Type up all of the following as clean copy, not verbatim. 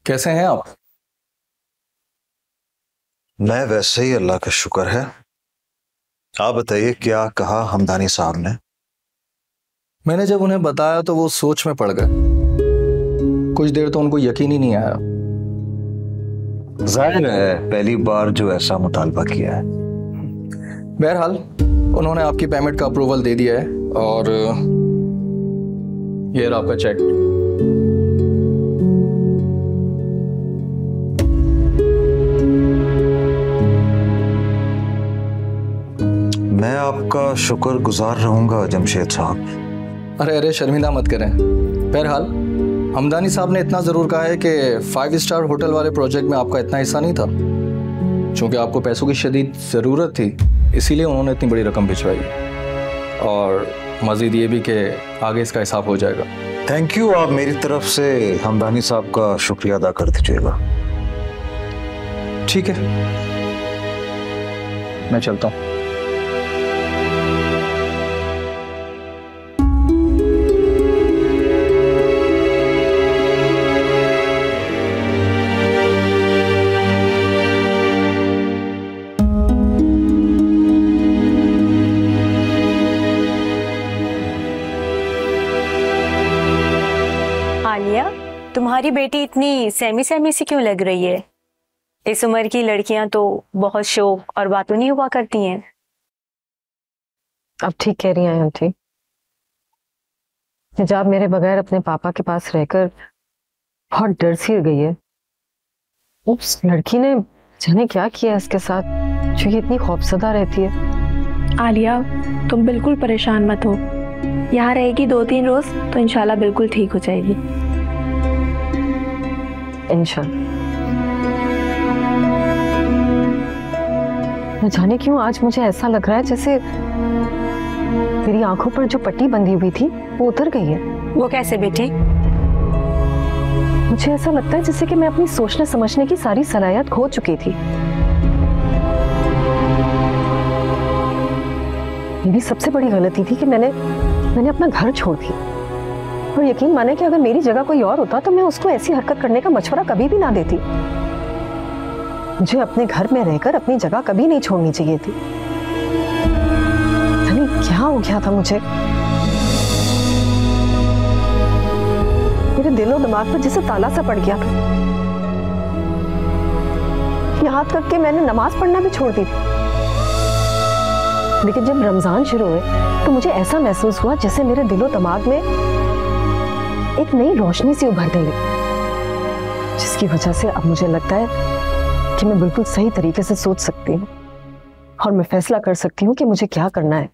कैसे हैं आप? मैं वैसे ही, अल्लाह का शुक्र है। आप बताइए, क्या कहा हमदानी साहब ने? मैंने जब उन्हें बताया तो वो सोच में पड़ गए। कुछ देर तो उनको यकीन ही नहीं आया। जाहिर है पहली बार जो ऐसा मुतालबा किया है। बहरहाल उन्होंने आपकी पेमेंट का अप्रूवल दे दिया है और ये रहा आपका चेक। मैं आपका शुक्रगुजार रहूंगा जमशेद साहब। अरे अरे शर्मिंदा मत करें। बहरहाल हमदानी साहब ने इतना ज़रूर कहा है कि 5 स्टार होटल वाले प्रोजेक्ट में आपका इतना हिस्सा नहीं था। चूँकि आपको पैसों की शदीद ज़रूरत थी, इसीलिए उन्होंने इतनी बड़ी रकम भिजवाई। और मज़ीद ये भी कि आगे इसका हिसाब हो जाएगा। Thank you. आप मेरी तरफ से हमदानी साहब का शुक्रिया अदा कर दीजिएगा। ठीक है, मैं चलता हूँ। आलिया, तुम्हारी बेटी इतनी सहमी सहमी सी क्यों लग रही है? इस उम्र की लड़कियां तो बहुत शौक और बातों नहीं हुआ करती हैं। अब ठीक कह रही हैं आंटी। हिजाब मेरे बगैर अपने पापा के पास रहकर बहुत डर सी गई है। उस लड़की ने जाने क्या किया इसके साथ जो ये इतनी खौफजदा रहती है। आलिया, तुम बिल्कुल परेशान मत हो। यहाँ रहेगी 2-3 रोज तो इंशाल्लाह बिल्कुल ठीक हो जाएगी। इंशाल्लाह। न जाने क्यों आज मुझे ऐसा लग रहा है जैसे मेरी आंखों पर जो पट्टी बंधी हुई थी वो उतर गई है। वो कैसे बेटी? मुझे ऐसा लगता है जैसे कि मैं अपनी सोचने समझने की सारी सलाहियत खो चुकी थी। मेरी सबसे बड़ी गलती थी कि मैंने अपना घर छोड़ दिया। और यकीन माने कि अगर मेरी जगह कोई और होता तो मैं उसको ऐसी हरकत करने का मशवरा कभी भी ना देती। मुझे अपने घर में रहकर अपनी जगह कभी नहीं छोड़नी चाहिए थी। यानी क्या हो गया था मुझे? मेरे दिलो दिमाग पर जैसे ताला सा पड़ गया। यहाँ तक कि मैंने नमाज पढ़ना भी छोड़ दी थी। लेकिन जब रमजान शुरू हुए तो मुझे ऐसा महसूस हुआ जैसे मेरे दिलो दिमाग में एक नई रोशनी सी उभर गई, जिसकी वजह से अब मुझे लगता है कि मैं बिल्कुल सही तरीके से सोच सकती हूँ और मैं फैसला कर सकती हूँ कि मुझे क्या करना है।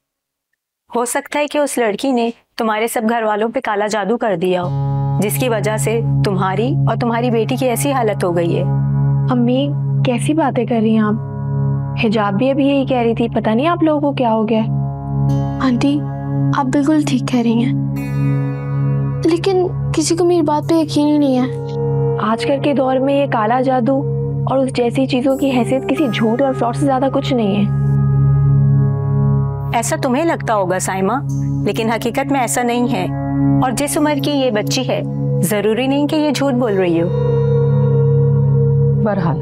हो सकता है कि उस लड़की ने तुम्हारे सब घर वालों पे काला जादू कर दिया हो, जिसकी वजह से तुम्हारी और तुम्हारी बेटी की ऐसी हालत हो गई है। अम्मी, कैसी बातें कर रही हैं आप? हिजाब भी अभी यही कह रही थी, पता नहीं आप लोगों को क्या हो गया। आंटी, आप बिल्कुल ठीक कह रही हैं, लेकिन किसी को मेरी बात पे यकीन ही नहीं है। आजकल के दौर में ये काला जादू और उस जैसी चीजों की हैसियत किसी झूठ और फ्रॉड से ज्यादा कुछ नहीं है। ऐसा तुम्हें लगता होगा साइमा, लेकिन हकीकत में ऐसा नहीं है। और जिस उम्र की ये बच्ची है, जरूरी नहीं कि ये झूठ बोल रही हो। बहरहाल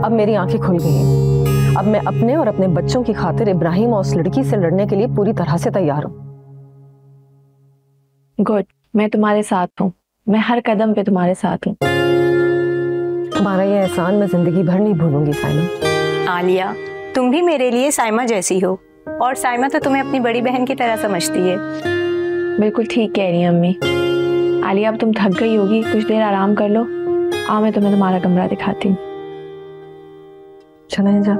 अब मेरी आंखें खुल गई हैं। अब मैं अपने और अपने बच्चों की खातिर इब्राहिम और उस लड़की से लड़ने के लिए पूरी तरह से तैयार हूँ। गुड, मैं तुम्हारे साथ हूँ। मैं हर कदम पे तुम्हारे साथ हूँ। तुम्हारा ये एहसान मैं जिंदगी भर नहीं भूलूंगी साइमा। आलिया, तुम भी मेरे लिए साइमा जैसी हो, और साइमा तो तुम्हें अपनी बड़ी बहन की तरह समझती है। बिल्कुल ठीक कह रही हैं अम्मी। आलिया, अब तुम थक गई होगी, कुछ देर आराम कर लो। आओ मैं तुम्हें तुम्हारा कमरा दिखाती हूँ। चलें जा।